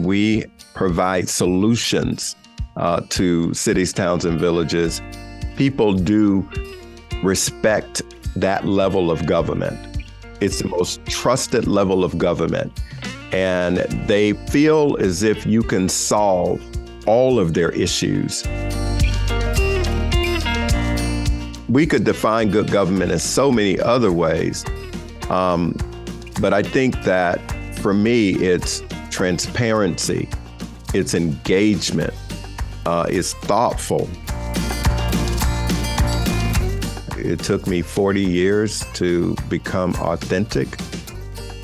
We provide solutions to cities, towns, and villages. People do respect that level of government. It's the most trusted level of government. And they feel as if you can solve all of their issues. We could define good government in so many other ways. But I think that for me, it's transparency, it's engagement, it's thoughtful. It took me 40 years to become authentic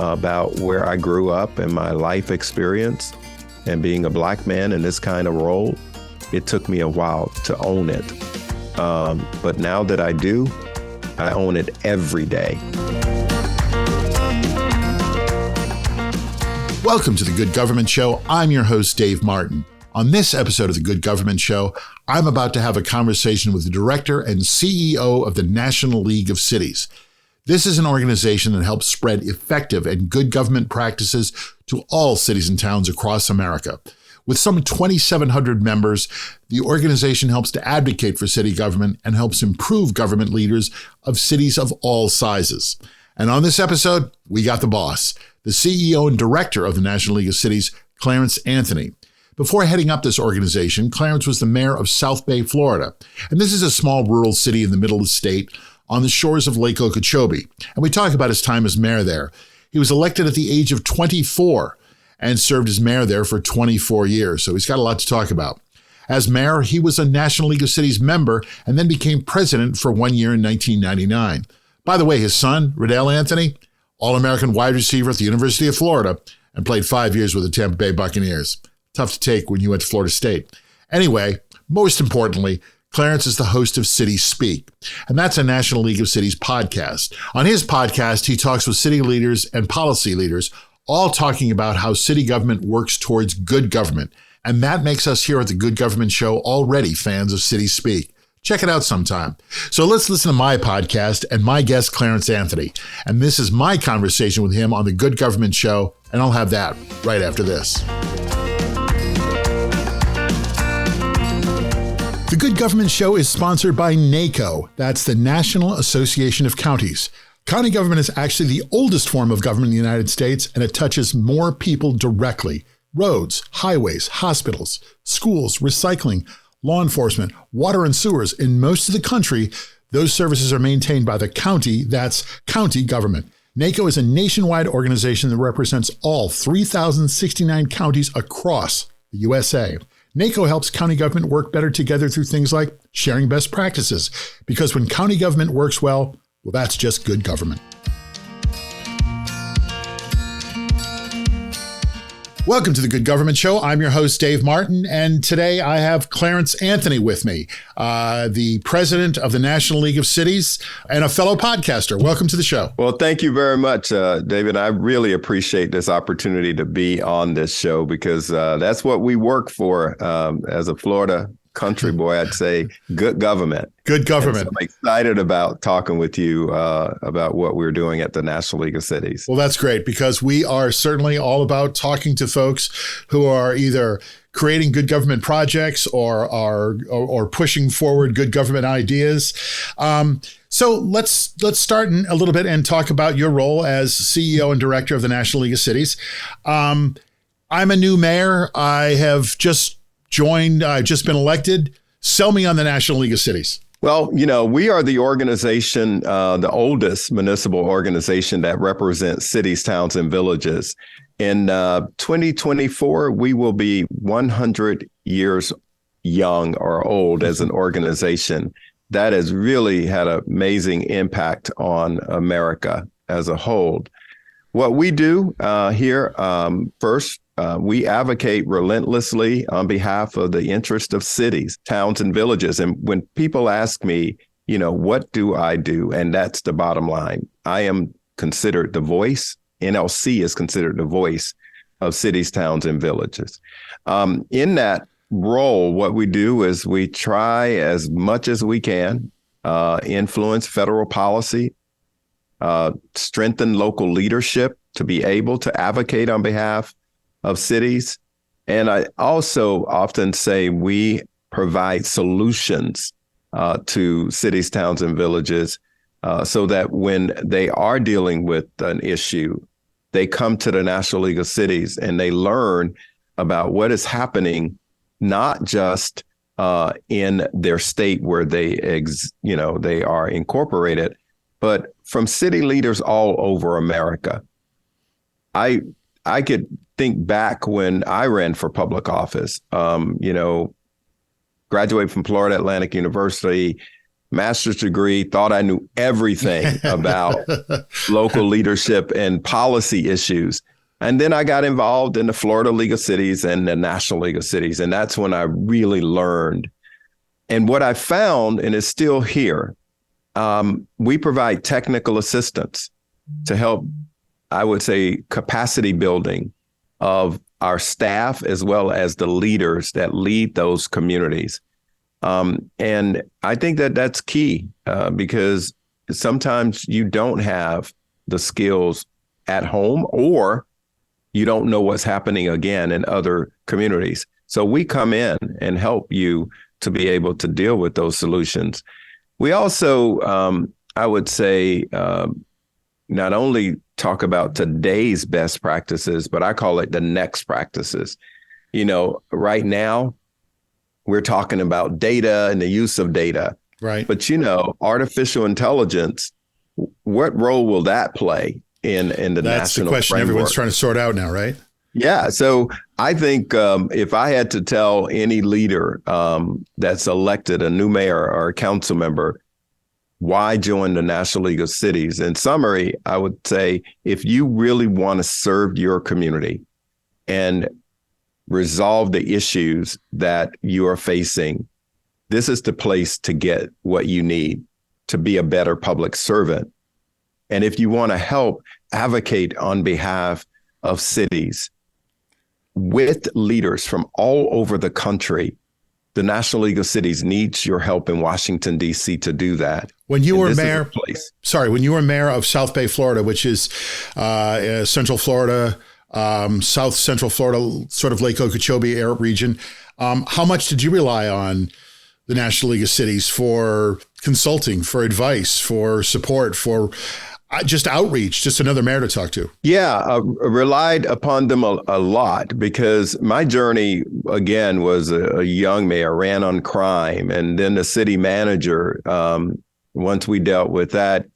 about where I grew up and my life experience, and being a Black man in this kind of role. It took me a while to own it. But now that I do, I own it every day. Welcome to The Good Government Show. I'm your host, Dave Martin. On this episode of The Good Government Show, I'm about to have a conversation with the director and CEO of the National League of Cities. This is an organization that helps spread effective and good government practices to all cities and towns across America. With some 2,700 members, the organization helps to advocate for city government and helps improve government leaders of cities of all sizes. And on this episode, we got the boss, the CEO and director of the National League of Cities, Clarence Anthony. Before heading up this organization, Clarence was the mayor of South Bay, Florida. And this is a small rural city in the middle of the state on the shores of Lake Okeechobee. And we talk about his time as mayor there. He was elected at the age of 24 and served as mayor there for 24 years. So he's got a lot to talk about. As mayor, he was a National League of Cities member and then became president for 1 year in 1999. By the way, his son, Riddell Anthony, All-American wide receiver at the University of Florida, and played 5 years with the Tampa Bay Buccaneers. Tough to take when you went to Florida State. Anyway, most importantly, Clarence is the host of City Speak, and that's a National League of Cities podcast. On his podcast, he talks with city leaders and policy leaders, all talking about how city government works towards good government. And that makes us here at the Good Government Show already fans of City Speak. Check it out sometime. So let's listen to my podcast and my guest, Clarence Anthony. And this is my conversation with him on the Good Government Show, and I'll have that right after this. The Good Government Show is sponsored by NACo. That's the National Association of Counties. County government is actually the oldest form of government in the United States, and it touches more people directly. Roads, highways, hospitals, schools, recycling, law enforcement, water and sewers. In most of the country, those services are maintained by the county. That's county government. NACo is a nationwide organization that represents all 3,069 counties across the USA. NACo helps county government work better together through things like sharing best practices, because when county government works well, that's just good government. Welcome to the Good Government Show. I'm your host, Dave Martin, and today I have Clarence Anthony with me, the president of the National League of Cities and a fellow podcaster. Welcome to the show. Well, thank you very much, David. I really appreciate this opportunity to be on this show because that's what we work for as a Florida country boy. I'd say good government. Good government. So I'm excited about talking with you about what we're doing at the National League of Cities. Well, that's great because we are certainly all about talking to folks who are either creating good government projects or pushing forward good government ideas. So let's start in a little bit and talk about your role as CEO and director of the National League of Cities. I'm a new mayor. I have just joined. I've just been elected. Sell me on the National League of Cities. Well, you know, we are the organization, the oldest municipal organization that represents cities, towns, and villages. In 2024, we will be 100 years young or old as an organization. That has really had an amazing impact on America as a whole. What we do here, first, we advocate relentlessly on behalf of the interest of cities, towns, and villages. And when people ask me, you know, what do I do? And that's the bottom line. I am considered the voice. NLC is considered the voice of cities, towns, and villages. In that role, what we do is we try as much as we can influence federal policy, strengthen local leadership to be able to advocate on behalf of cities, And I also often say we provide solutions to cities, towns, and villages so that when they are dealing with an issue, they come to the National League of Cities and they learn about what is happening, not just in their state where they are incorporated, but from city leaders all over America. I could think back when I ran for public office, graduated from Florida Atlantic University, master's degree, thought I knew everything about local leadership and policy issues. And then I got involved in the Florida League of Cities and the National League of Cities. And that's when I really learned. And what I found, and it's still here, we provide technical assistance to help, I would say, capacity building of our staff as well as the leaders that lead those communities. And I think that that's key because sometimes you don't have the skills at home or you don't know what's happening again in other communities. So we come in and help you to be able to deal with those solutions. We also, I would say, not only talk about today's best practices, but I call it the next practices. Right now, we're talking about data and the use of data. Right. But, artificial intelligence, what role will that play in the national That's the question framework? Everyone's trying to sort out now, right? Yeah. So I think if I had to tell any leader that's elected, a new mayor or a council member, why join the National League of Cities? In summary, I would say if you really want to serve your community and resolve the issues that you are facing, this is the place to get what you need to be a better public servant. And if you want to help advocate on behalf of cities with leaders from all over the country, the National League of Cities needs your help in Washington, D.C. to do that. When you were mayor, when you were mayor of South Bay, Florida, which is Central Florida, South Central Florida, sort of Lake Okeechobee area region, how much did you rely on the National League of Cities for consulting, for advice, for support, for just outreach, just another mayor to talk to? Yeah, relied upon them a lot because my journey, again, was a young mayor, ran on crime. And then the city manager, once we dealt with that,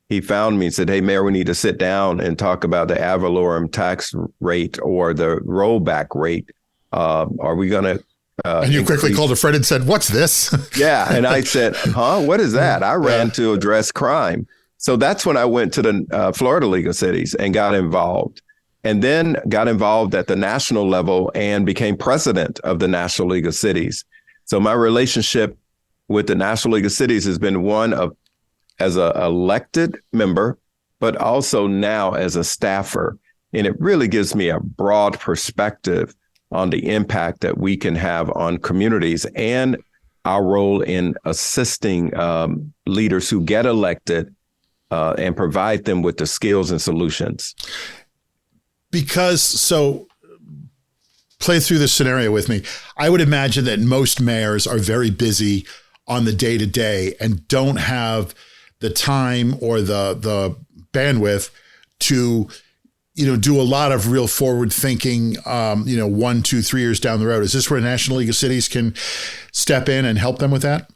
he found me and said, "Hey, Mayor, we need to sit down and talk about the ad valorem tax rate or the rollback rate. Are we going to and you quickly called a friend and said, "What's this?" Yeah. And I said, what is that? I ran to address crime. So that's when I went to the Florida League of Cities and got involved, and then got involved at the national level and became president of the National League of Cities. So my relationship with the National League of Cities has been one of as an elected member, but also now as a staffer. And it really gives me a broad perspective on the impact that we can have on communities and our role in assisting leaders who get elected and provide them with the skills and solutions. So play through this scenario with me. I would imagine that most mayors are very busy on the day-to-day and don't have the time or the bandwidth to, do a lot of real forward thinking, 1, 2, 3 years down the road. Is this where National League of Cities can step in and help them with that?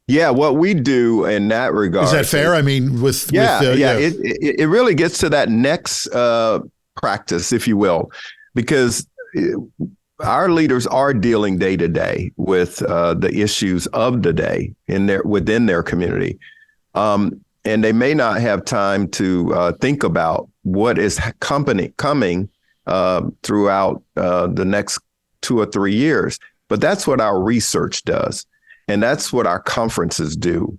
Yeah, what we do in that regard. Is that fair? I mean, it really gets to that next practice, if you will, because our leaders are dealing day to day with the issues of the day within their community. And they may not have time to think about what is coming throughout the next 2 or 3 years. But that's what our research does. And that's what our conferences do.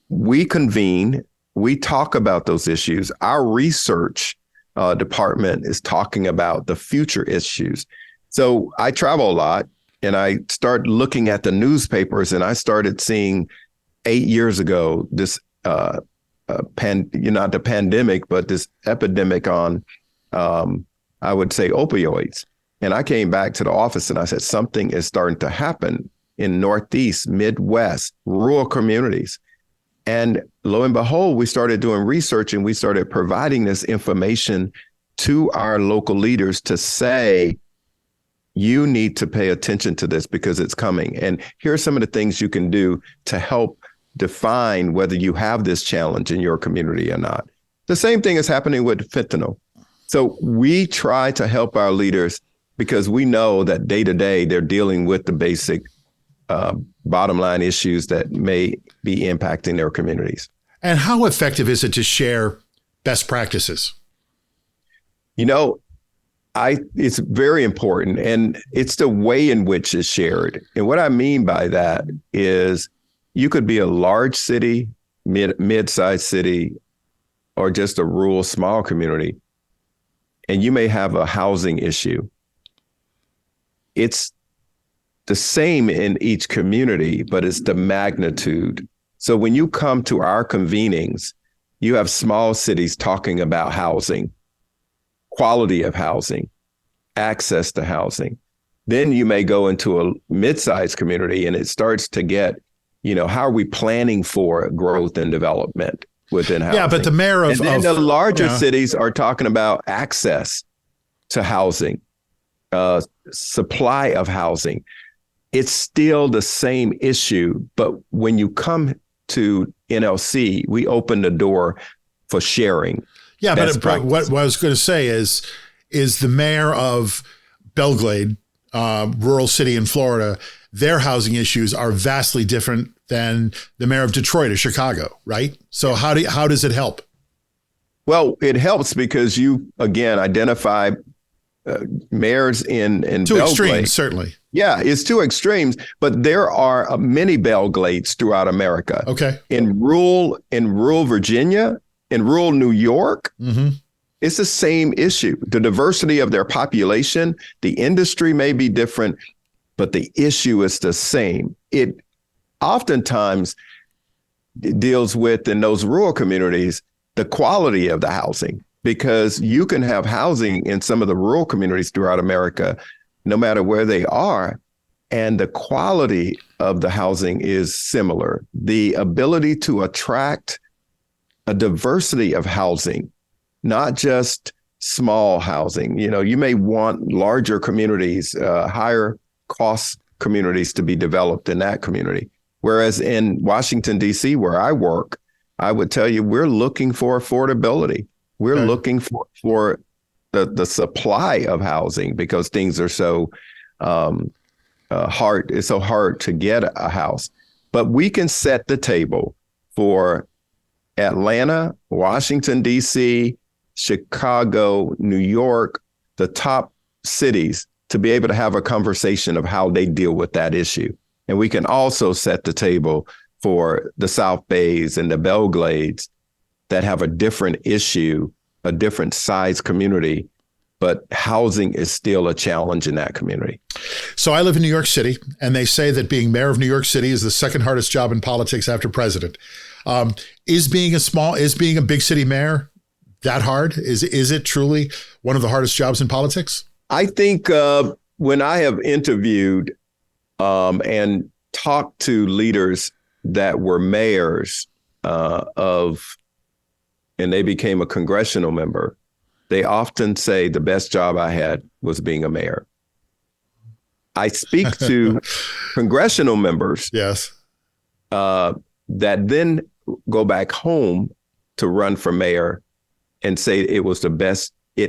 We convene, we talk about those issues. Our research department is talking about the future issues. So I travel a lot and I start looking at the newspapers, and I started seeing 8 years ago, this not the pandemic, but this epidemic on, I would say, opioids. And I came back to the office and I said, something is starting to happen in Northeast, Midwest, rural communities. And lo and behold, we started doing research and we started providing this information to our local leaders to say, you need to pay attention to this because it's coming. And here are some of the things you can do to help define whether you have this challenge in your community or not. The same thing is happening with fentanyl. So we try to help our leaders because we know that day to day they're dealing with the basic bottom line issues that may be impacting their communities. And how effective is it to share best practices? You know, it's very important, and it's the way in which it's shared. And what I mean by that is you could be a large city, mid-sized city, or just a rural small community, and you may have a housing issue. It's the same in each community, but it's the magnitude. So when you come to our convenings, you have small cities talking about housing, quality of housing, access to housing. Then you may go into a mid-sized community and it starts to get, how are we planning for growth and development within housing? Yeah, but the mayor of... And then the larger cities are talking about access to housing, supply of housing. It's still the same issue, but when you come to NLC, we open the door for sharing. Yeah, but what I was going to say is the mayor of Belglade, rural city in Florida, their housing issues are vastly different than the mayor of Detroit or Chicago, right? So how does it help? Well, it helps because you, again, identify mayors in two Belglade. Extremes, certainly. Yeah, it's two extremes, but there are many Belglades throughout America. Okay. In rural Virginia, in rural New York, mm-hmm. It's the same issue. The diversity of their population, the industry may be different, but the issue is the same. It oftentimes deals with, in those rural communities, the quality of the housing, because you can have housing in some of the rural communities throughout America, no matter where they are, and the quality of the housing is similar. The ability to attract a diversity of housing, not just small housing. You may want larger communities, higher cost communities to be developed in that community. Whereas in Washington, D.C., where I work, I would tell you, we're looking for affordability. We're looking for the supply of housing because things are so hard. It's so hard to get a house. But we can set the table for Atlanta, Washington, D.C., Chicago, New York, the top cities, to be able to have a conversation of how they deal with that issue. And we can also set the table for the South Bays and the Belglades that have a different issue, a different size community, but housing is still a challenge in that community. So I live in New York City, and they say that being mayor of New York City is the second hardest job in politics after president. Is being a big city mayor that hard? Is it truly one of the hardest jobs in politics? I think when I have interviewed and talked to leaders that were mayors and they became a congressional member, they often say the best job I had was being a mayor. I speak to congressional members, yes, that then go back home to run for mayor and say it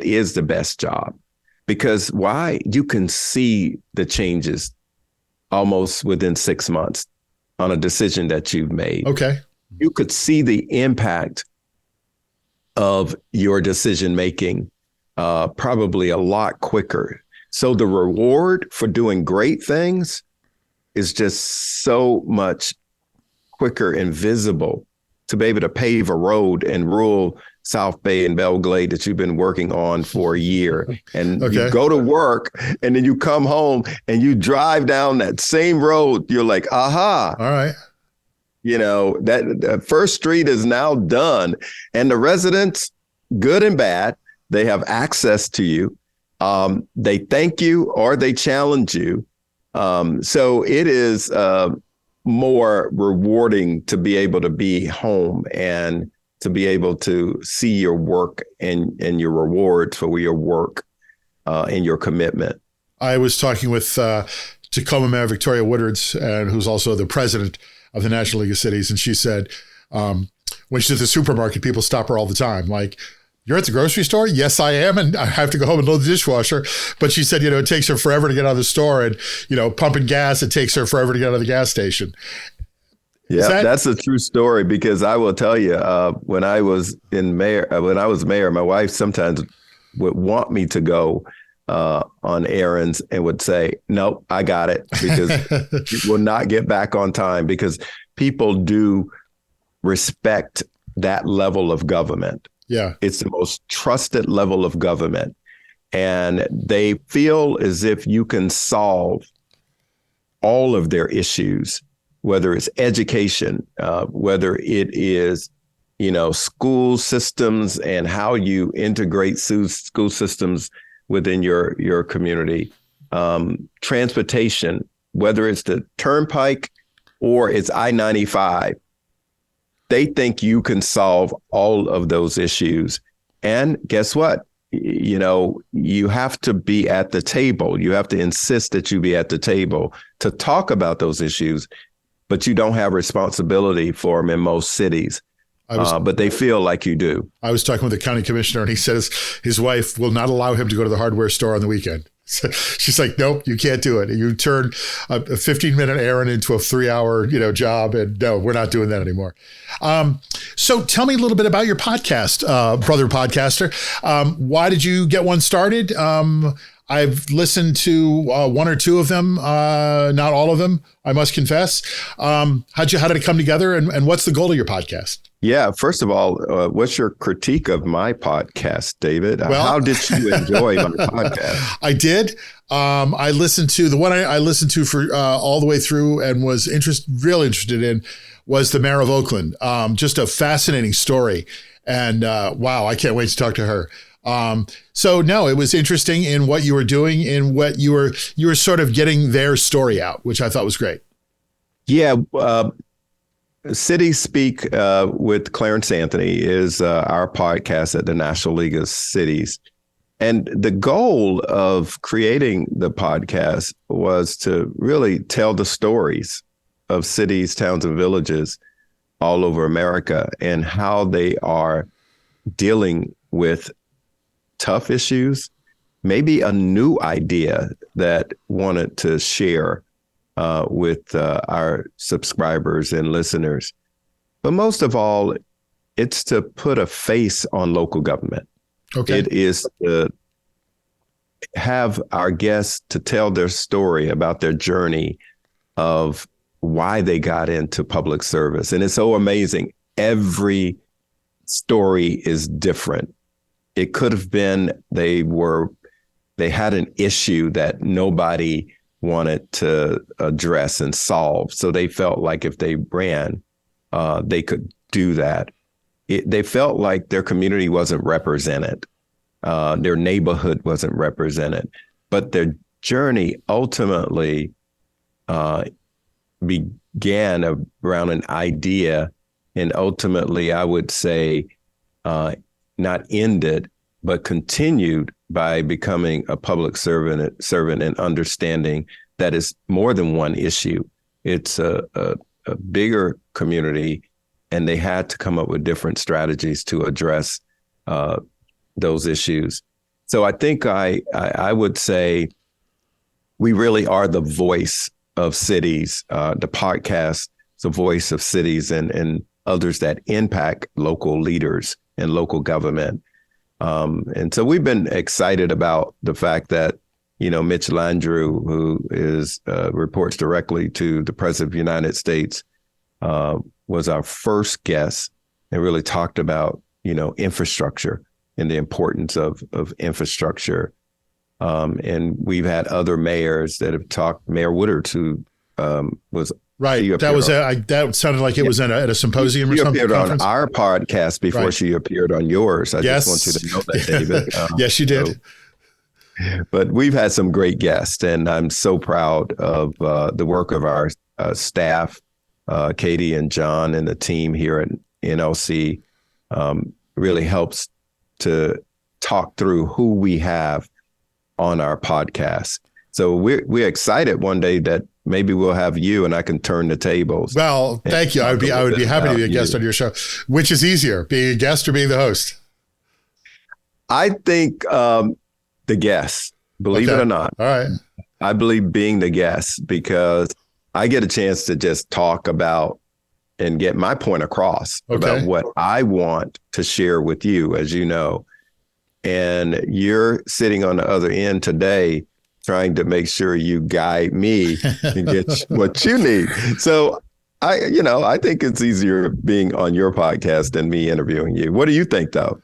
is the best job. Because why? You can see the changes almost within 6 months on a decision that you've made. Okay. You could see the impact of your decision making probably a lot quicker. So the reward for doing great things is just so much quicker and visible. To be able to pave a road in rural South Bay and Belglade that you've been working on for a year, and you go to work and then you come home and you drive down that same road, you're like, aha. All right. That First Street is now done, and the residents, good and bad, they have access to you. They thank you or they challenge you. So it is more rewarding to be able to be home and to be able to see your work and your rewards for your work and your commitment. I was talking with Tacoma Mayor Victoria Woodards, who's also the president of the National League of Cities. And she said, when she's at the supermarket, people stop her all the time. Like, you're at the grocery store? Yes, I am. And I have to go home and load the dishwasher. But she said, it takes her forever to get out of the store, and, pumping gas, it takes her forever to get out of the gas station. Yeah, that's a true story, because I will tell you, when I was mayor, my wife sometimes would want me to go on errands and would say, nope, I got it, because you will not get back on time, because people do respect that level of government. Yeah. It's the most trusted level of government. And they feel as if you can solve all of their issues, whether it's education, whether it is, school systems and how you integrate school systems within your community, transportation, whether it's the Turnpike or it's I-95. They think you can solve all of those issues. And guess what? You have to be at the table. You have to insist that you be at the table to talk about those issues, but you don't have responsibility for them in most cities. But they feel like you do. I was talking with the county commissioner, and he says his wife will not allow him to go to the hardware store on the weekend. She's like, nope, you can't do it. You turn a 15-minute errand into a 3-hour, job. And no, we're not doing that anymore. So tell me a little bit about your podcast, brother podcaster. Why did you get one started? I've listened to one or two of them, not all of them, I must confess. How did it come together, and what's the goal of your podcast? Yeah, first of all, what's your critique of my podcast, David? Well, how did you enjoy my podcast? I did. I listened to the one I listened to for all the way through and was really interested in was the mayor of Oakland. Just a fascinating story. And wow, I can't wait to talk to her. So no, it was interesting in what you were doing, in what you were sort of getting their story out, which I thought was great. Yeah. City Speak with Clarence Anthony is our podcast at the National League of Cities. And the goal of creating the podcast was to really tell the stories of cities, towns, and villages all over America and how they are dealing with tough issues, maybe a new idea that wanted to share with our subscribers and listeners. But most of all, it's to put a face on local government. Okay. It is to have our guests to tell their story about their journey of why they got into public service. And it's so amazing. Every story is different. It could have been they had an issue that nobody wanted to address and solve. So they felt like if they ran, they could do that. They felt like their community wasn't represented. Their neighborhood wasn't represented. But their journey ultimately began around an idea, and ultimately, I would say, not ended, but continued by becoming a public servant and understanding that it's more than one issue. It's a bigger community, and they had to come up with different strategies to address those issues. So I think I would say we really are the voice of cities. The podcast is the voice of cities and others that impact local leaders and local government. And so we've been excited about the fact that, Mitch Landrieu, who reports directly to the President of the United States, was our first guest and really talked about, infrastructure and the importance of infrastructure. And we've had other mayors that have talked. Mayor Woodards, who was right. That sounded like it was at a symposium or something. She appeared on our podcast before she appeared on yours. I just want you to know that, David. Yes, you did. But we've had some great guests, and I'm so proud of the work of our staff, Katie and John and the team here at NLC. Really helps to talk through who we have on our podcast. So we're excited one day that maybe we'll have you and I can turn the tables. Well, thank you. I would be happy to be a guest on your show. Which is easier, being a guest or being the host? I think the guest, believe it or not. All right. I believe being the guest because I get a chance to just talk about and get my point across about what I want to share with you, as you know. And you're sitting on the other end today trying to make sure you guide me and get what you need. So I think it's easier being on your podcast than me interviewing you. What do you think, though?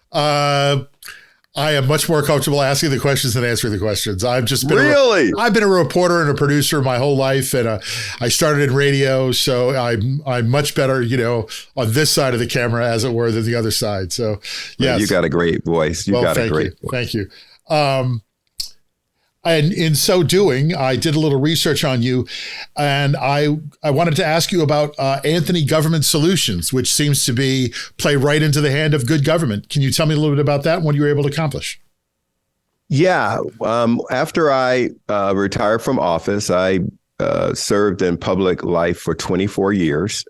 I am much more comfortable asking the questions than answering the questions. I've just been I've been a reporter and a producer my whole life, and I started in radio, so I'm much better, on this side of the camera, as it were, than the other side. So, yes. You got a great voice. Voice. Thank you. And in so doing, I did a little research on you, and I wanted to ask you about Anthony Government Solutions, which seems to play right into the hand of good government. Can you tell me a little bit about that and what you were able to accomplish? Yeah. After I retired from office, I served in public life for 24 years,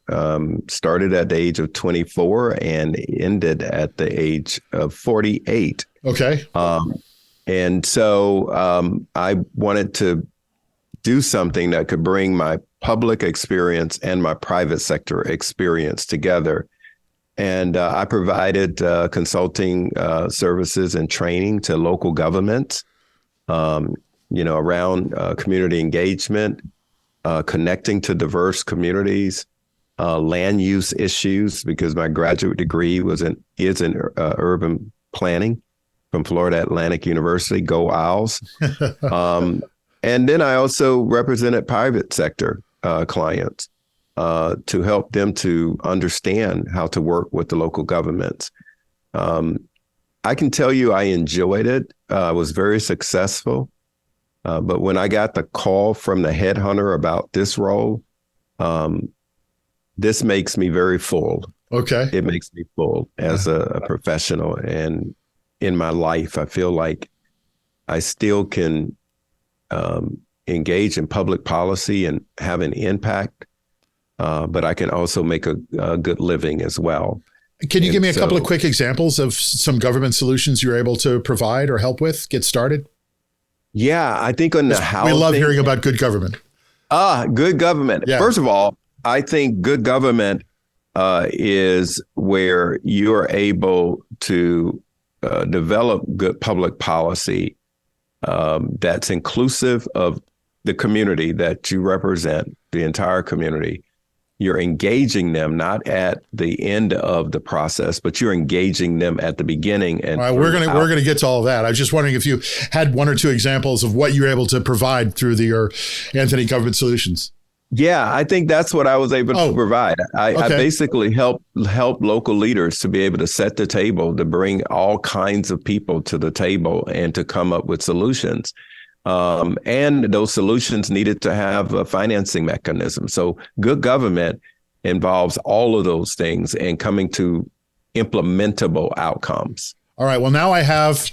started at the age of 24 and ended at the age of 48. Okay. And so I wanted to do something that could bring my public experience and my private sector experience together. And I provided consulting services and training to local governments, around community engagement, connecting to diverse communities, land use issues, because my graduate degree is in urban planning from Florida Atlantic University. Go Owls. And then I also represented private sector clients to help them to understand how to work with the local governments. I can tell you I enjoyed it. I was very successful. But when I got the call from the headhunter about this role, this makes me very full. Okay. It makes me full as a professional. And in my life, I feel like I still can engage in public policy and have an impact, but I can also make a good living as well. Can you give me a couple of quick examples of some government solutions you're able to provide or help with, get started? Yeah, I think on the housing. We love hearing about good government. Good government. Yeah. First of all, I think good government is where you're able to develop good public policy that's inclusive of the community that you represent, the entire community. You're engaging them not at the end of the process, but you're engaging them at the beginning. And all right, we're gonna get to all of that. I was just wondering if you had one or two examples of what you're able to provide through your Anthony Government Solutions. Yeah, I think that's what I was able to provide. I basically help local leaders to be able to set the table, to bring all kinds of people to the table and to come up with solutions. And those solutions needed to have a financing mechanism. So good government involves all of those things and coming to implementable outcomes. All right. Well, now I have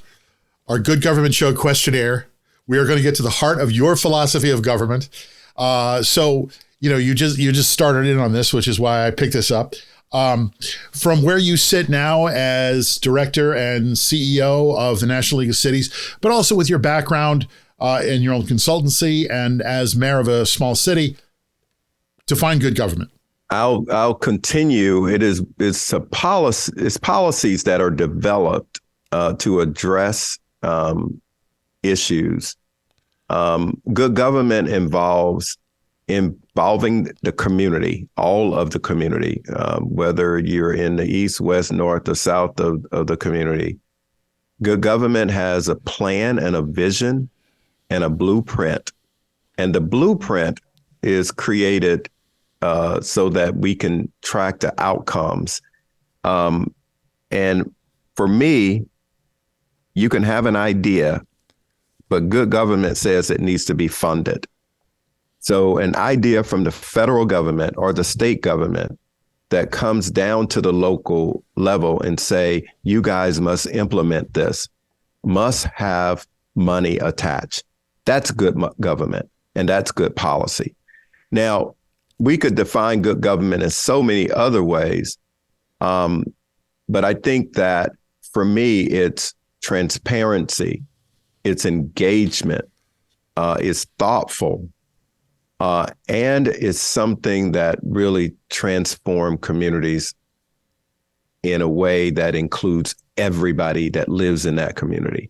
our Good Government Show questionnaire. We are going to get to the heart of your philosophy of government. So, you just started in on this, which is why I picked this up. From where you sit now as director and CEO of the National League of Cities, but also with your background in your own consultancy and as mayor of a small city, define good government. I'll continue. It's policies that are developed to address issues. Good government involving the community, all of the community, whether you're in the east, west, north, or south of the community. Good government has a plan and a vision and a blueprint. And the blueprint is created so that we can track the outcomes. And for me, you can have an idea, but good government says it needs to be funded. So an idea from the federal government or the state government that comes down to the local level and say, you guys must implement this, must have money attached. That's good government, and that's good policy. Now, we could define good government in so many other ways, but I think that for me, it's transparency, it's engagement, it's thoughtful, and it's something that really transforms communities in a way that includes everybody that lives in that community.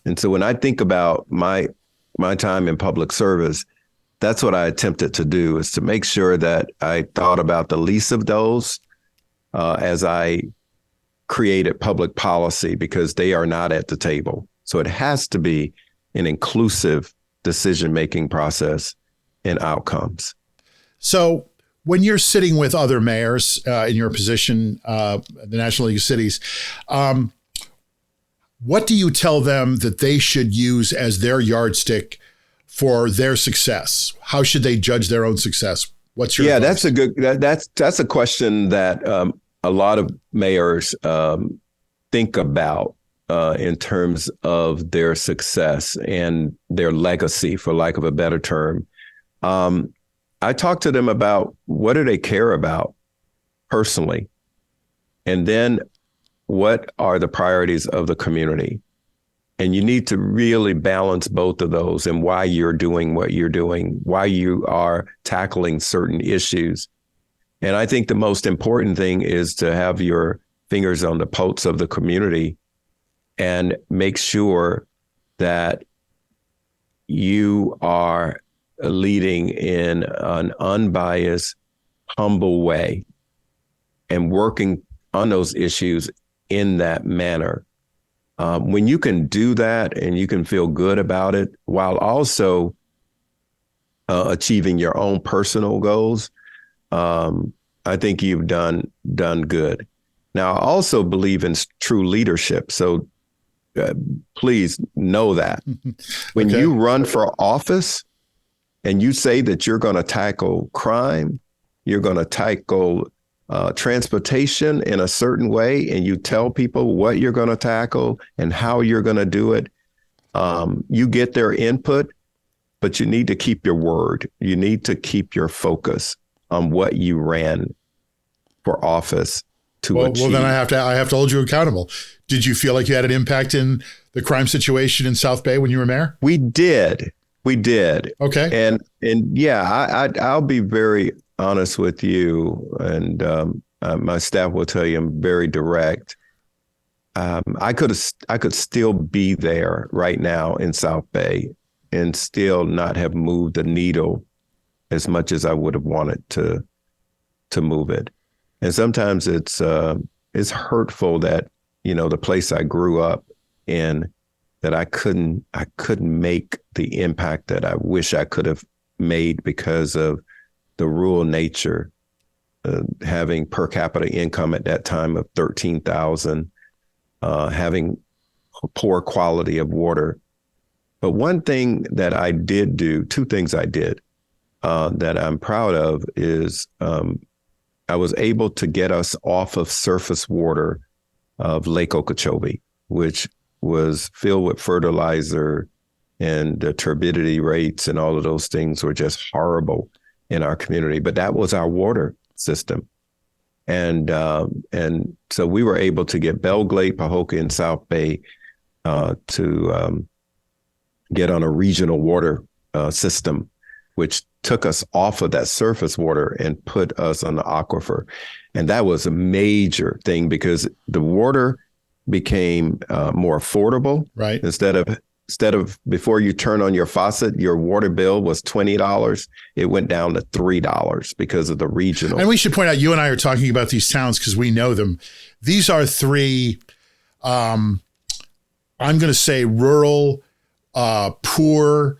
And so when I think about my time in public service, that's what I attempted to do, is to make sure that I thought about the least of those as I created public policy, because they are not at the table. So it has to be an inclusive decision-making process and outcomes. So when you're sitting with other mayors in your position, the National League of Cities, what do you tell them that they should use as their yardstick for their success? How should they judge their own success? What's your advice? That's a question that a lot of mayors think about in terms of their success and their legacy, for lack of a better term. I talk to them about what do they care about personally, and then what are the priorities of the community. And you need to really balance both of those, and why you're doing what you're doing, why you are tackling certain issues. And I think the most important thing is to have your fingers on the pulse of the community and make sure that you are leading in an unbiased, humble way and working on those issues in that manner. When you can do that and you can feel good about it while also achieving your own personal goals, I think you've done good. Now, I also believe in true leadership. So please know that when you run for office and you say that you're going to tackle crime, you're going to tackle transportation in a certain way, and you tell people what you're going to tackle and how you're going to do it, you get their input, but you need to keep your word. You need to keep your focus on what you ran for office to achieve. Well, then I have to hold you accountable. Did you feel like you had an impact in the crime situation in South Bay when you were mayor? We did. Okay. And yeah, I'll be very honest with you, and my staff will tell you I'm very direct. I could still be there right now in South Bay and still not have moved the needle as much as I would have wanted to move it. And sometimes it's hurtful that, the place I grew up in, that I couldn't make the impact that I wish I could have made because of the rural nature, having per capita income at that time of $13,000, having poor quality of water. But one thing that I did do, two things I did that I'm proud of, is I was able to get us off of surface water of Lake Okeechobee, which was filled with fertilizer, and the turbidity rates and all of those things were just horrible in our community. But that was our water system. And so we were able to get Belle Glade, Pahokee, and South Bay to get on a regional water system, which took us off of that surface water and put us on the aquifer. And that was a major thing because the water became more affordable. Right. Instead of before you turn on your faucet, your water bill was $20. It went down to $3 because of the regional. And we should point out, you and I are talking about these towns because we know them. These are three, I'm going to say rural, poor,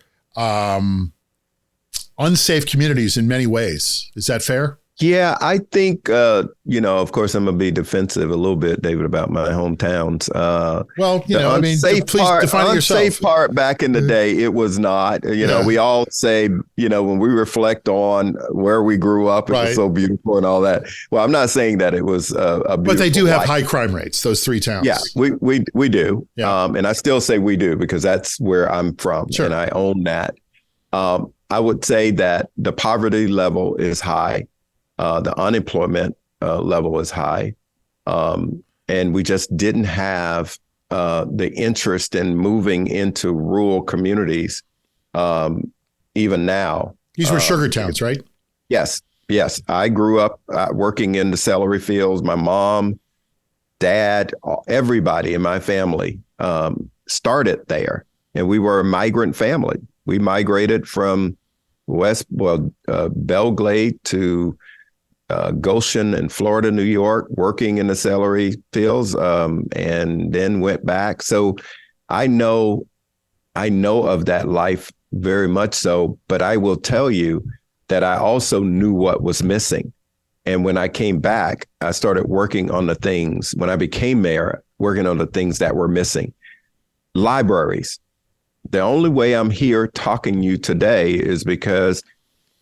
unsafe communities in many ways. Is that fair? Yeah, I think, of course, I'm going to be defensive a little bit, David, about my hometowns. Well, The please define it unsafe yourself. part back in the day, it was not. We all say, when we reflect on where we grew up, it was so beautiful and all that. Well, I'm not saying that it was a beautiful But they do have life. high crime rates, those three towns. Yeah, we do. Yeah. And I still say we do because that's where I'm from. Sure. And I own that. I would say that the poverty level is high. The unemployment level is high. And we just didn't have the interest in moving into rural communities even now. These were sugar towns, right? Yes. I grew up working in the celery fields. My mom, dad, everybody in my family started there. And we were a migrant family. We migrated from Belglade to Goshen in Florida, New York, working in the celery fields, and then went back. So I know of that life very much so, but I will tell you that I also knew what was missing. And when I came back, I started working on the things, when I became mayor, working on the things that were missing. Libraries. The only way I'm here talking to you today is because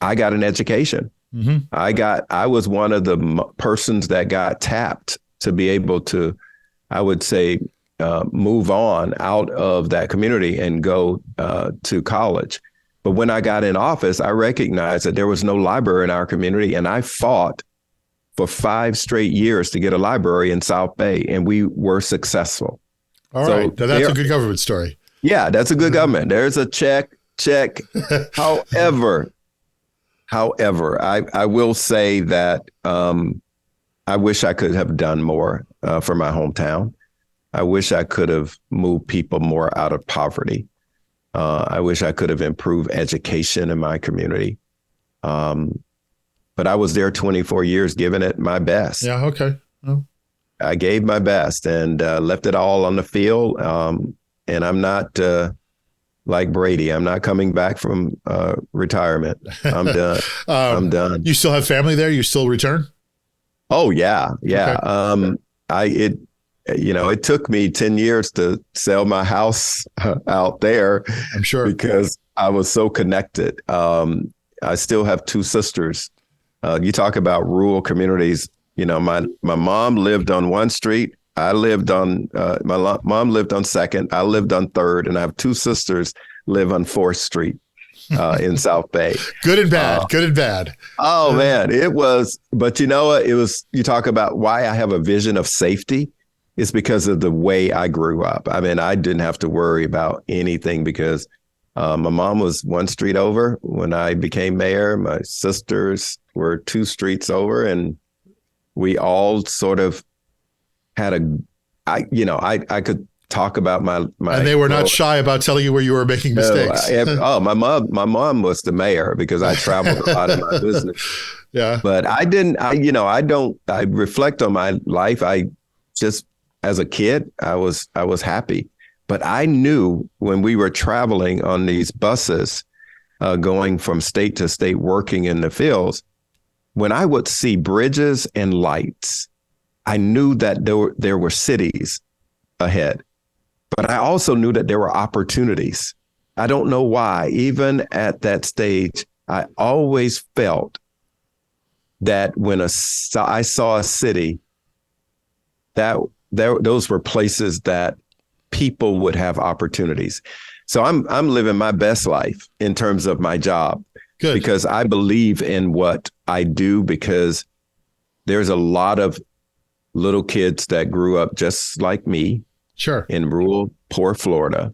I got an education. Mm-hmm. I was one of the persons that got tapped to be able to, I would say, move on out of that community and go to college. But when I got in office, I recognized that there was no library in our community. And I fought for 5 straight years to get a library in South Bay, and we were successful. All right. Now that's a good government story. Yeah, that's a good government. There's a check. However, I will say that I wish I could have done more for my hometown. I wish I could have moved people more out of poverty. I wish I could have improved education in my community. But I was there 24 years, giving it my best. Yeah, okay. Oh. I gave my best and left it all on the field. And I'm not like Brady. I'm not coming back from retirement. I'm done. I'm done. You still have family there? You still return? Oh, yeah. Okay. It took me 10 years to sell my house out there. I'm sure. Because I was so connected. I still have 2 sisters. You talk about rural communities. My mom lived on one street. I lived on, my mom lived on 2nd. I lived on 3rd. And I have 2 sisters live on 4th Street in South Bay. Good and bad. Oh, man. It was. But you know what? You talk about why I have a vision of safety. It's because of the way I grew up. I mean, I didn't have to worry about anything because my mom was 1 street over when I became mayor. My sisters were 2 streets over, and we all sort of had I could talk about my and they were not shy about telling you where you were making mistakes. My mom was the mayor because I traveled a lot in my business. Yeah. But I reflect on my life. I just, as a kid, I was happy. But I knew when we were traveling on these buses, going from state to state, working in the fields, when I would see bridges and lights, I knew that there were cities ahead. But I also knew that there were opportunities. I don't know why. Even at that stage, I always felt that when I saw a city, that those were places that people would have opportunities. So I'm living my best life in terms of my job. Good. Because I believe in what I do, because there's a lot of little kids that grew up just like me. Sure. In rural, poor Florida,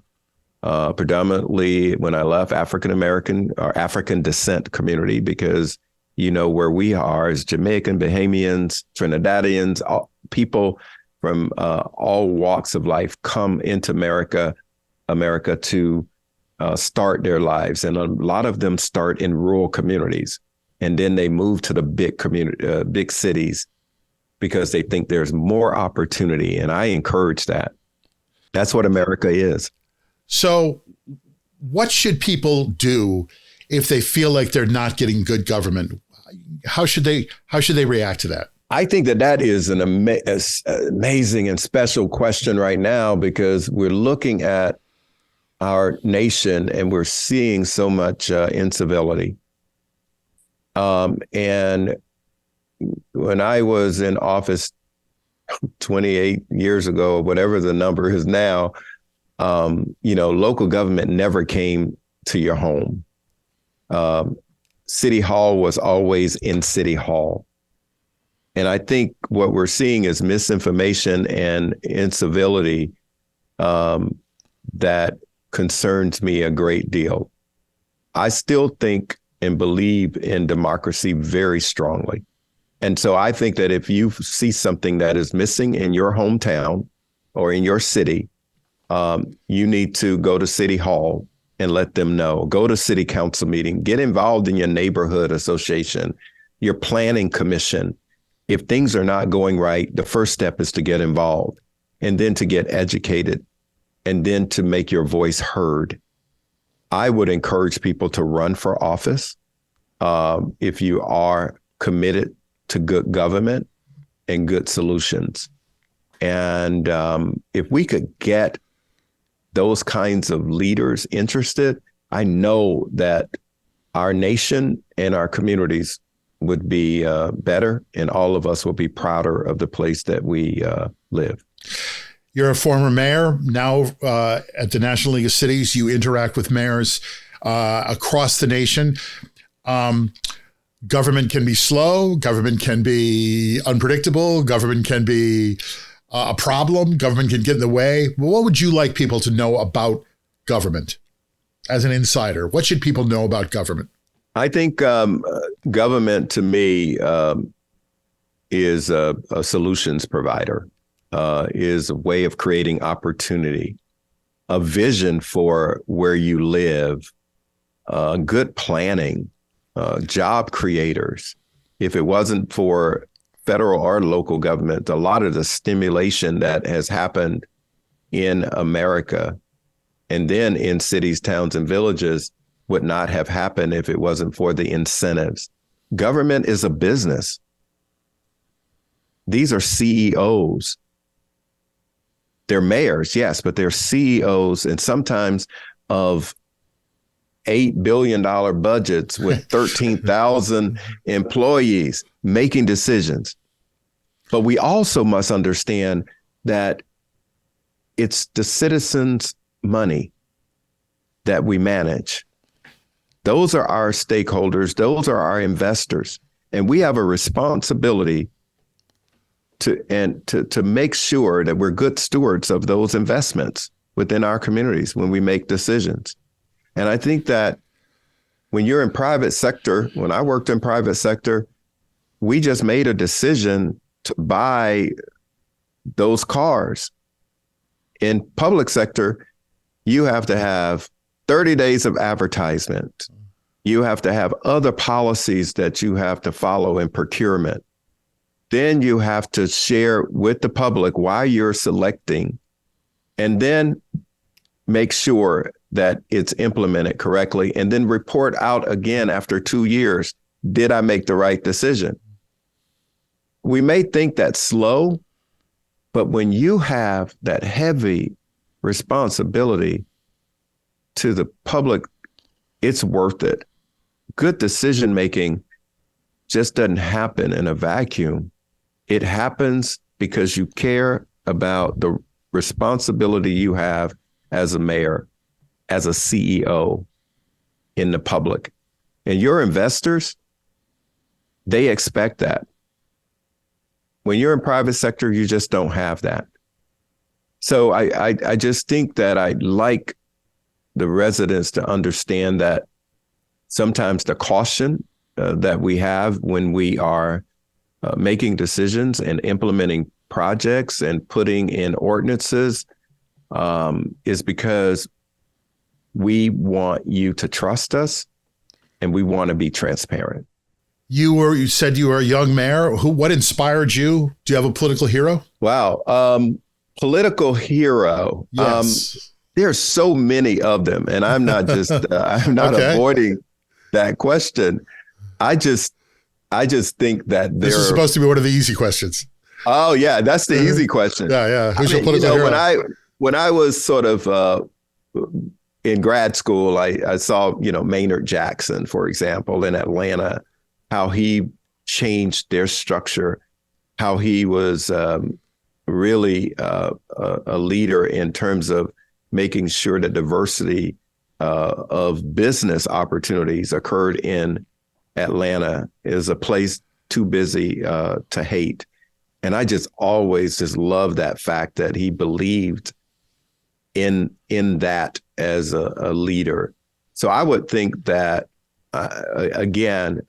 predominantly when I left African-American or African descent community, because where we are is Jamaican, Bahamians, Trinidadians, people from all walks of life come into America to start their lives. And a lot of them start in rural communities, and then they move to the big cities because they think there's more opportunity. And I encourage that. That's what America is. So what should people do if they feel like they're not getting good government? How should they react to that? I think that is an amazing and special question right now, because we're looking at our nation and we're seeing so much incivility. And when I was in office 28 years ago, whatever the number is now, local government never came to your home. City Hall was always in City Hall. And I think what we're seeing is misinformation and incivility that concerns me a great deal. I still think and believe in democracy very strongly. And so I think that if you see something that is missing in your hometown or in your city, you need to go to City Hall and let them know. Go to city council meeting, get involved in your neighborhood association, your planning commission. If things are not going right, the first step is to get involved, and then to get educated, and then to make your voice heard. I would encourage people to run for office if you are committed to good government and good solutions. And if we could get those kinds of leaders interested, I know that our nation and our communities would be better, and all of us will be prouder of the place that we live. You're a former mayor, now at the National League of Cities. You interact with mayors across the nation. Government can be slow. Government can be unpredictable. Government can be a problem. Government can get in the way. What would you like people to know about government as an insider? What should people know about government? I think government, to me, is a solutions provider, is a way of creating opportunity, a vision for where you live, good planning, job creators. If it wasn't for federal or local government, a lot of the stimulation that has happened in America and then in cities, towns, and villages would not have happened if it wasn't for the incentives. Government is a business. These are CEOs. They're mayors, yes, but they're CEOs, and sometimes of $8 billion budgets with 13,000 employees making decisions. But we also must understand that it's the citizens' money that we manage. Those are our stakeholders. Those are our investors. And we have a responsibility to make sure that we're good stewards of those investments within our communities when we make decisions. And I think that when you're in private sector, when I worked in private sector, we just made a decision to buy those cars. In public sector, you have to have 30 days of advertisement. You have to have other policies that you have to follow in procurement. Then you have to share with the public why you're selecting, and then make sure that it's implemented correctly, and then report out again after 2 years. Did I make the right decision? We may think that's slow, but when you have that heavy responsibility to the public, it's worth it. Good decision making just doesn't happen in a vacuum. It happens because you care about the responsibility you have as a mayor, as a CEO in the public. And your investors, they expect that. When you're in private sector, you just don't have that. So I just think that I'd like the residents to understand that sometimes the caution that we have when we are making decisions and implementing projects and putting in ordinances is because we want you to trust us and we want to be transparent. You said you were a young mayor. What inspired you? Do you have a political hero? Wow. Political hero. Yes. There's so many of them, and I'm not just, I'm not avoiding that question. I just I just think that this is supposed to be one of the easy questions. Oh yeah, that's the easy question. Yeah. Who's your political hero? When I was sort of in grad school, I saw, Maynard Jackson, for example, in Atlanta, how he changed their structure, how he was really a leader in terms of making sure that diversity of business opportunities occurred in Atlanta. Is a place too busy to hate. And I just always just love that fact that he believed in that as a leader. So I would think that, again,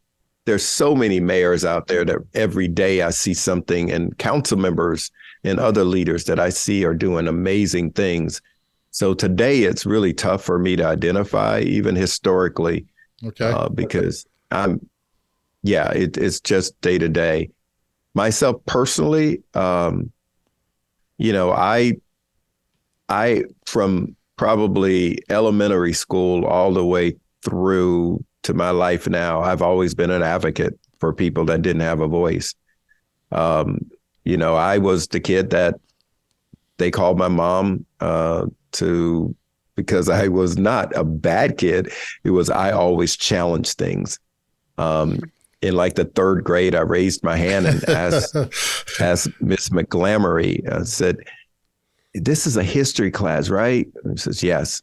there's so many mayors out there that every day I see something, and council members and other leaders that I see are doing amazing things. So today it's really tough for me to identify, even historically, because it's just day to day. Myself personally, I from probably elementary school all the way through to my life now, I've always been an advocate for people that didn't have a voice. I was the kid that they called my mom because I was not a bad kid. It was, I always challenged things. In like the third grade, I raised my hand and asked Miss McGlamory, I said, "This is a history class, right?" And she says, "Yes.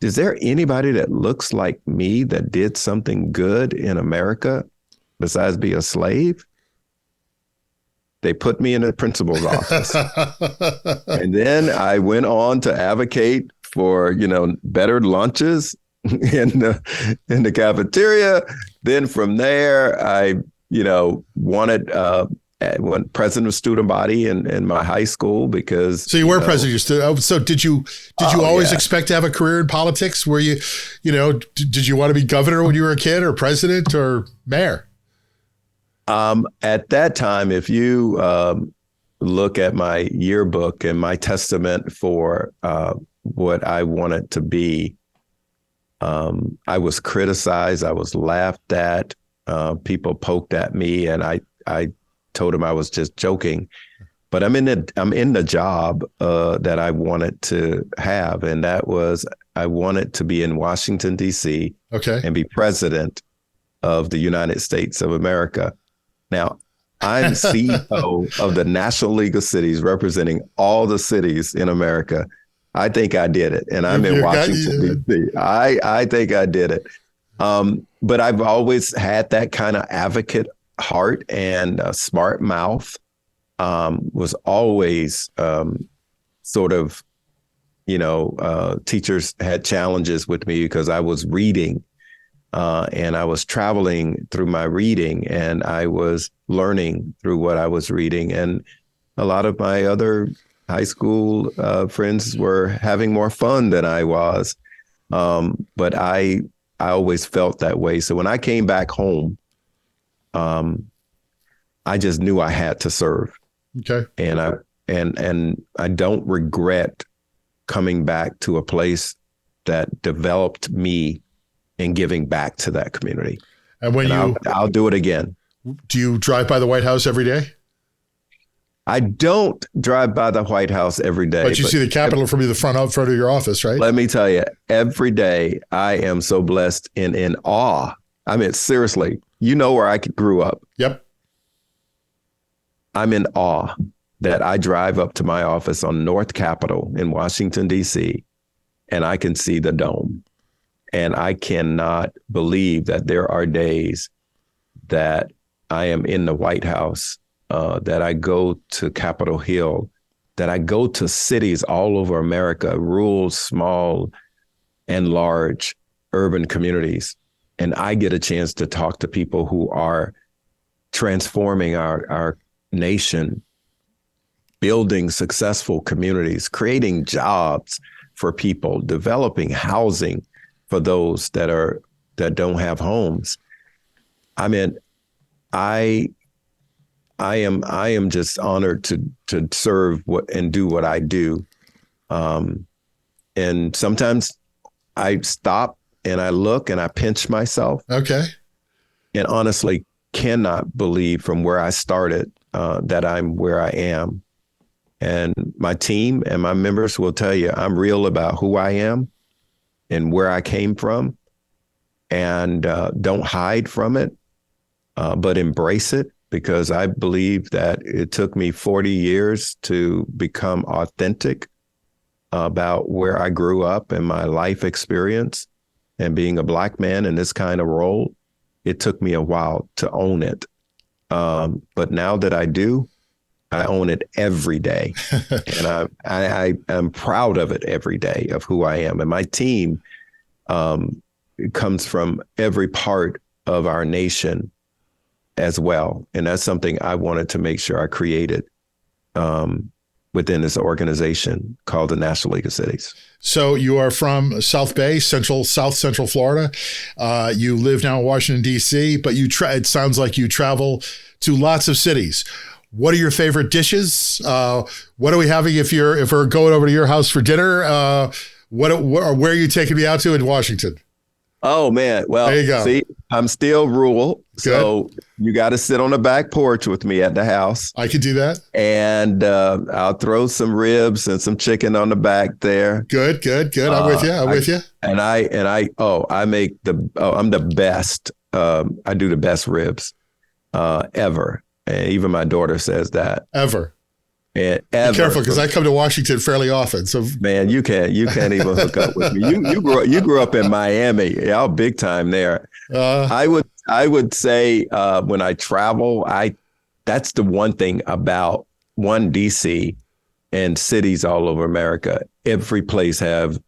Is there anybody that looks like me that did something good in America besides be a slave?" They put me in the principal's office. And then I went on to advocate for, better lunches in the cafeteria. Then from there, I, went president of student body in my high school because. So you were president of your student. So did you always expect to have a career in politics? Were you, did you want to be governor when you were a kid, or president, or mayor? At that time, if you look at my yearbook and my testament for what I wanted to be, I was criticized. I was laughed at. People poked at me, and I told them I was just joking. But I'm in the job that I wanted to have, and that was I wanted to be in Washington D.C. And be president of the United States of America. Now, I'm CEO of the National League of Cities, representing all the cities in America. I think I did it, and I'm in Washington, D.C. I think I did it. But I've always had that kind of advocate heart and a smart mouth. Was always sort of, teachers had challenges with me because I was reading. And I was traveling through my reading, and I was learning through what I was reading. And a lot of my other high school friends were having more fun than I was. But I always felt that way. So when I came back home, I just knew I had to serve. And I don't regret coming back to a place that developed me and giving back to that community. And I'll do it again. Do you drive by the White House every day? I don't drive by the White House every day. But you see the Capitol from the front of your office, right? Let me tell you, every day I am so blessed and in awe. I mean, seriously, where I grew up. Yep. I'm in awe that I drive up to my office on North Capitol in Washington, D.C., and I can see the dome. And I cannot believe that there are days that I am in the White House, that I go to Capitol Hill, that I go to cities all over America, rural, small, and large urban communities. And I get a chance to talk to people who are transforming our nation, building successful communities, creating jobs for people, developing housing for those that don't have homes. I mean, I am just honored to serve and do what I do. And sometimes I stop and I look and I pinch myself. Okay. And honestly cannot believe from where I started that I'm where I am. And my team and my members will tell you I'm real about who I am and where I came from, and don't hide from it, but embrace it, because I believe that it took me 40 years to become authentic about where I grew up and my life experience, and being a Black man in this kind of role. It took me a while to own it. But now that I do, I own it every day. And I am proud of it every day, of who I am. And my team comes from every part of our nation as well. And that's something I wanted to make sure I created within this organization called the National League of Cities. So you are from South Bay, South Central Florida. You live now in Washington, D.C., but it sounds like you travel to lots of cities. What are your favorite dishes? What are we having if we're going over to your house for dinner? Where are you taking me out to in Washington? Oh, man. Well, there you go. See, I'm still rural. Good. So you got to sit on the back porch with me at the house. I could do that. And I'll throw some ribs and some chicken on the back there. Good. I'm with you. And I'm the best. I do the best ribs ever. And even my daughter says that. Ever. And be careful, because I come to Washington fairly often. So man, you can't even hook up with me. You grew up in Miami. Y'all big time there. I would say when I travel, that's the one thing about DC and cities all over America. Every place have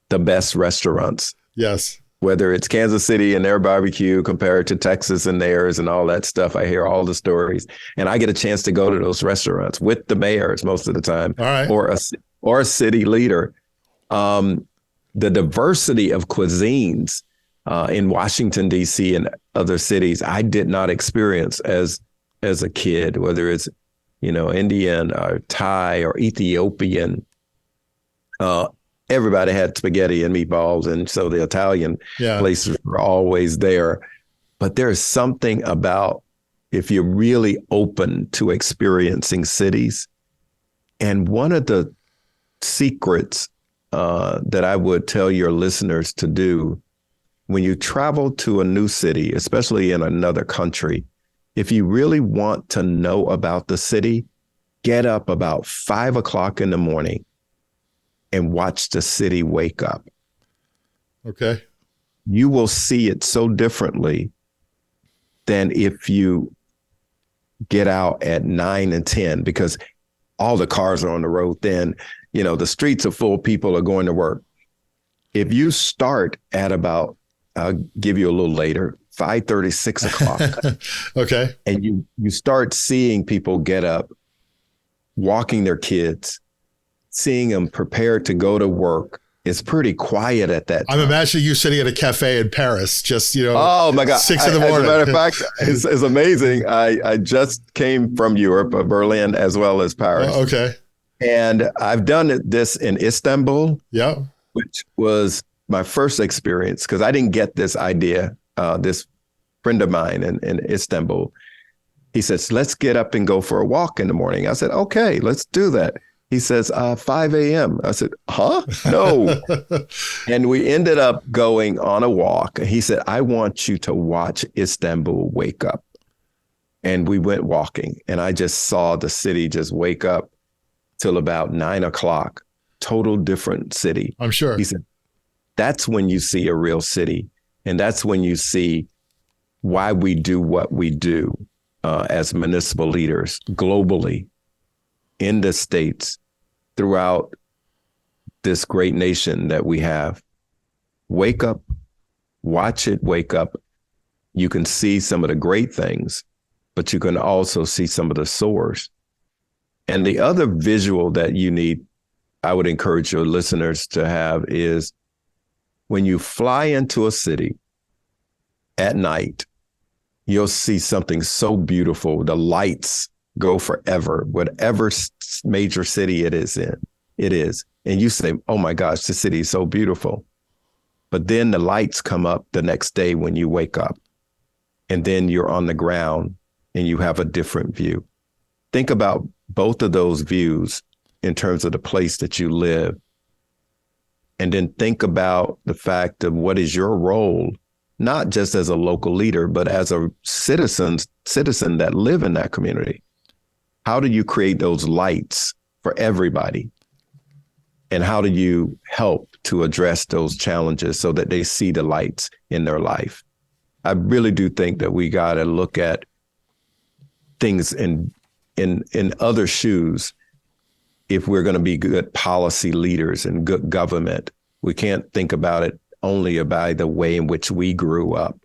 the best restaurants. Yes. Whether it's Kansas City and their barbecue compared to Texas and theirs and all that stuff. I hear all the stories, and I get a chance to go to those restaurants with the mayors most of the time, all right, or a city leader. The diversity of cuisines in Washington, D.C. and other cities, I did not experience as a kid, whether it's, Indian or Thai or Ethiopian. Everybody had spaghetti and meatballs, and so the Italian places were always there. But there's something about, if you're really open to experiencing cities, and one of the secrets that I would tell your listeners to do when you travel to a new city, especially in another country, if you really want to know about the city, get up about 5 o'clock in the morning and watch the city wake up. Okay. You will see it so differently than if you get out at 9 and 10, because all the cars are on the road then. The streets are full, people are going to work. If you start at about, I'll give you a little later, 5:30, 6 o'clock. Okay. And you start seeing people get up, walking their kids, seeing them prepared to go to work. It's pretty quiet at that time. I'm imagining you sitting at a cafe in Paris, just, oh my God, 6 in the morning. As a matter of fact, it's amazing. I just came from Europe, Berlin, as well as Paris. Okay. And I've done this in Istanbul, which was my first experience, because I didn't get this idea. This friend of mine in Istanbul, he says, let's get up and go for a walk in the morning. I said, okay, let's do that. He says, 5 a.m. I said, huh? No. And we ended up going on a walk. He said, I want you to watch Istanbul wake up. And we went walking, and I just saw the city just wake up till about 9 o'clock. Total different city. I'm sure. He said, that's when you see a real city. And that's when you see why we do what we do as municipal leaders globally, in the States, throughout this great nation that we have. Wake up, watch it wake up. You can see some of the great things, but you can also see some of the sores. And the other visual that you need, I would encourage your listeners to have, is when you fly into a city at night, you'll see something so beautiful. The lights go forever, whatever major city it is. And you say, oh my gosh, the city is so beautiful. But then the lights come up the next day when you wake up. and then you're on the ground and you have a different view. Think about both of those views in terms of the place that you live. And then think about the fact of what is your role, not just as a local leader, but as a citizen that live in that community. How do you create those lights for everybody? And how do you help to address those challenges so that they see the lights in their life? I really do think that we got to look at things in other shoes. If we're going to be good policy leaders and good government, we can't think about it only by the way in which we grew up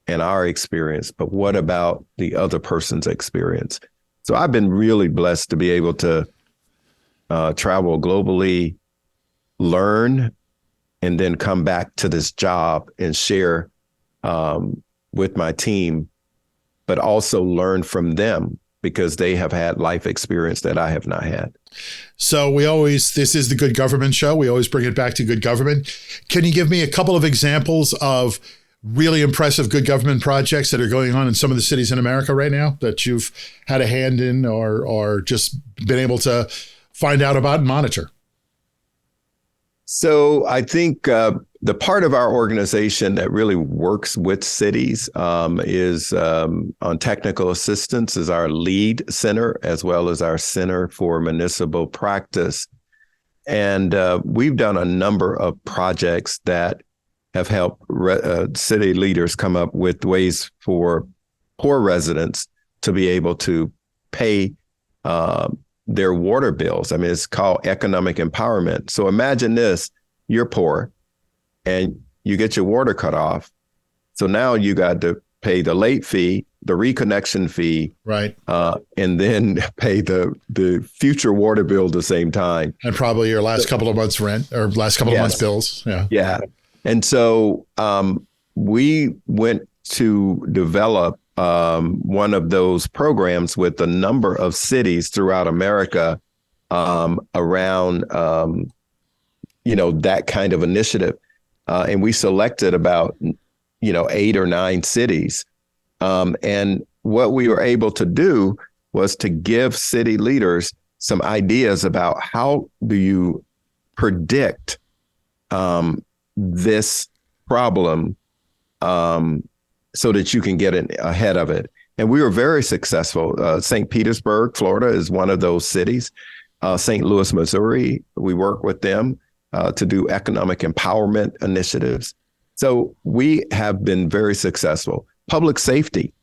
and our experience, but what about the other person's experience? So I've been really blessed to be able to travel globally, learn, and then come back to this job and share with my team, but also learn from them because they have had life experience that I have not had. So this is the Good Government Show. We always bring it back to good government. Can you give me a couple of examples of really impressive good government projects that are going on in some of the cities in America right now that you've had a hand in or just been able to find out about and monitor? So I think the part of our organization that really works with cities is on technical assistance is our lead center, as well as our Center for Municipal Practice. And we've done a number of projects that have helped city leaders come up with ways for poor residents to be able to pay their water bills. I mean, it's called economic empowerment. So imagine this, you're poor and you get your water cut off. So now you got to pay the late fee, the reconnection fee, right, and then pay the future water bill at the same time. And probably your last couple of months rent or last couple of months bills. Yeah. Yeah. And so we went to develop one of those programs with a number of cities throughout America around, that kind of initiative. And we selected about, 8 or 9 cities. And what we were able to do was to give city leaders some ideas about how do you predict this problem so that you can get ahead of it. And we were very successful. St. Petersburg, Florida is one of those cities. St. Louis, Missouri, we work with them to do economic empowerment initiatives. So we have been very successful. Public safety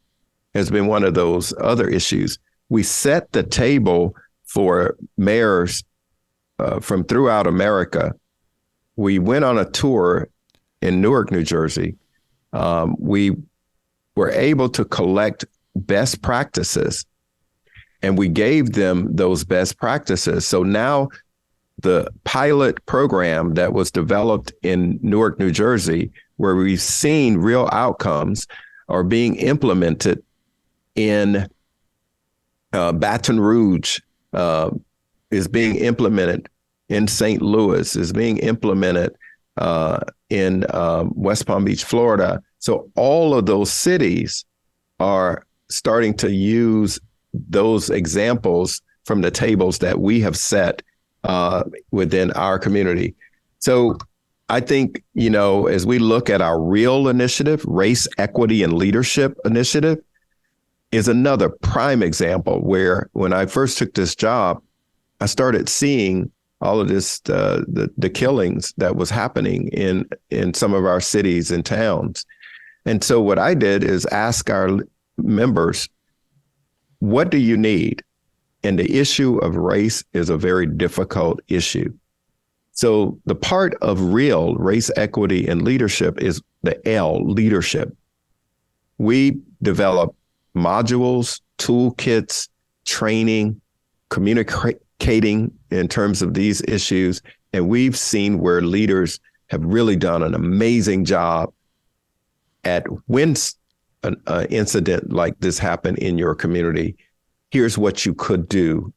has been one of those other issues. We set the table for mayors from throughout America. We went on a tour in Newark, New Jersey. We were able to collect best practices, and we gave them those best practices. So now the pilot program that was developed in Newark, New Jersey, where we've seen real outcomes, are being implemented in Baton Rouge, is being implemented in St. Louis, is being implemented in West Palm Beach, Florida. So all of those cities are starting to use those examples from the tables that we have set within our community. So I think, as we look at our real initiative, Race, Equity, and Leadership Initiative is another prime example where when I first took this job, I started seeing all of this, the killings that was happening in some of our cities and towns. And so what I did is ask our members, what do you need? And the issue of race is a very difficult issue. So the part of real race, equity, and leadership is the L, leadership. We develop modules, toolkits, training, communicating in terms of these issues. And we've seen where leaders have really done an amazing job at when an incident like this happened in your community. Here's what you could do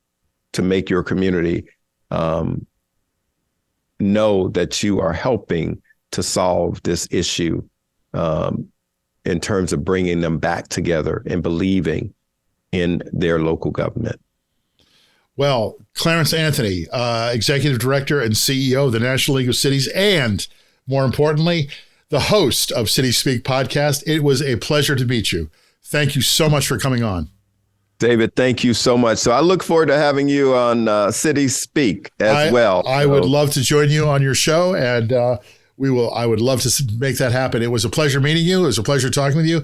to make your community know that you are helping to solve this issue. in terms of bringing them back together and believing in their local government. Well, Clarence Anthony, Executive Director and CEO of the National League of Cities, and more importantly, the host of City Speak podcast. It was a pleasure to meet you. Thank you so much for coming on. David, thank you so much. So I look forward to having you on City Speak as well. I would love to join you on your show, and I would love to make that happen. It was a pleasure meeting you. It was a pleasure talking with you.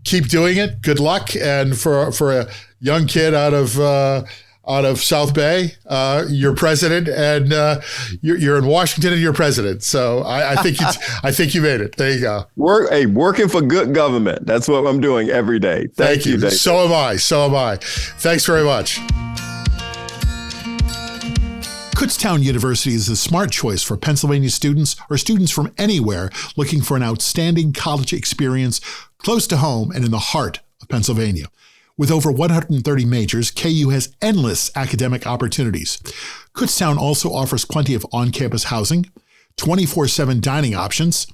Keep doing it. Good luck. And for a young kid out of South Bay, you're president, and you're in Washington and you're president. So I think you made it. There you go. Working for good government. That's what I'm doing every day. Thank you, David. So am I. Thanks very much. Kutztown University is a smart choice for Pennsylvania students or students from anywhere looking for an outstanding college experience close to home and in the heart of Pennsylvania. With over 130 majors, KU has endless academic opportunities. Kutztown also offers plenty of on-campus housing, 24/7 dining options,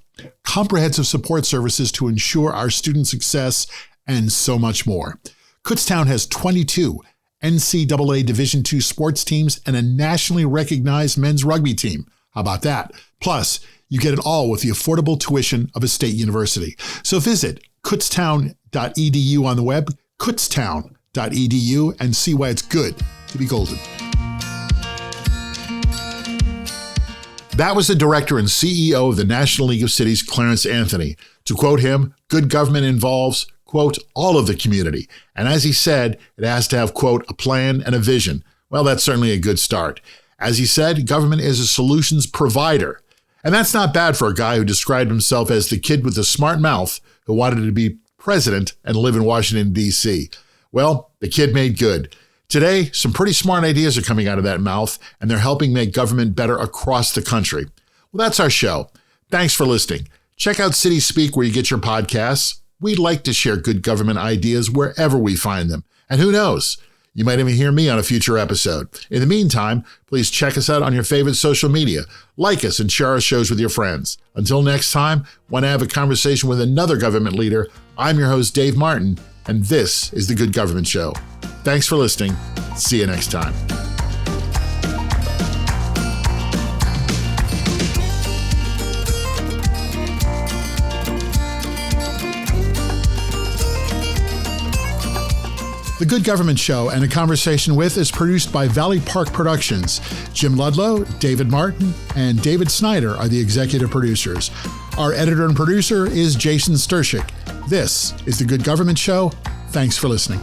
comprehensive support services to ensure our student success, and so much more. Kutztown has 22 NCAA Division II sports teams and a nationally recognized men's rugby team. How about that? Plus, you get it all with the affordable tuition of a state university. So visit kutztown.edu on the web, kutztown.edu, and see why it's good to be golden. That was the director and CEO of the National League of Cities, Clarence Anthony. To quote him, good government involves, quote, all of the community. And as he said, it has to have, quote, a plan and a vision. Well, that's certainly a good start. As he said, government is a solutions provider. And that's not bad for a guy who described himself as the kid with the smart mouth who wanted to be president and live in Washington, D.C. Well, the kid made good. Today, some pretty smart ideas are coming out of that mouth, and they're helping make government better across the country. Well, that's our show. Thanks for listening. Check out City Speak where you get your podcasts. We'd like to share good government ideas wherever we find them. And who knows? You might even hear me on a future episode. In the meantime, please check us out on your favorite social media. Like us and share our shows with your friends. Until next time, when I have a conversation with another government leader, I'm your host, Dave Martin, and this is The Good Government Show. Thanks for listening. See you next time. The Good Government Show and A Conversation With is produced by Valley Park Productions. Jim Ludlow, David Martin, and David Snyder are the executive producers. Our editor and producer is Jason Stershic. This is The Good Government Show. Thanks for listening.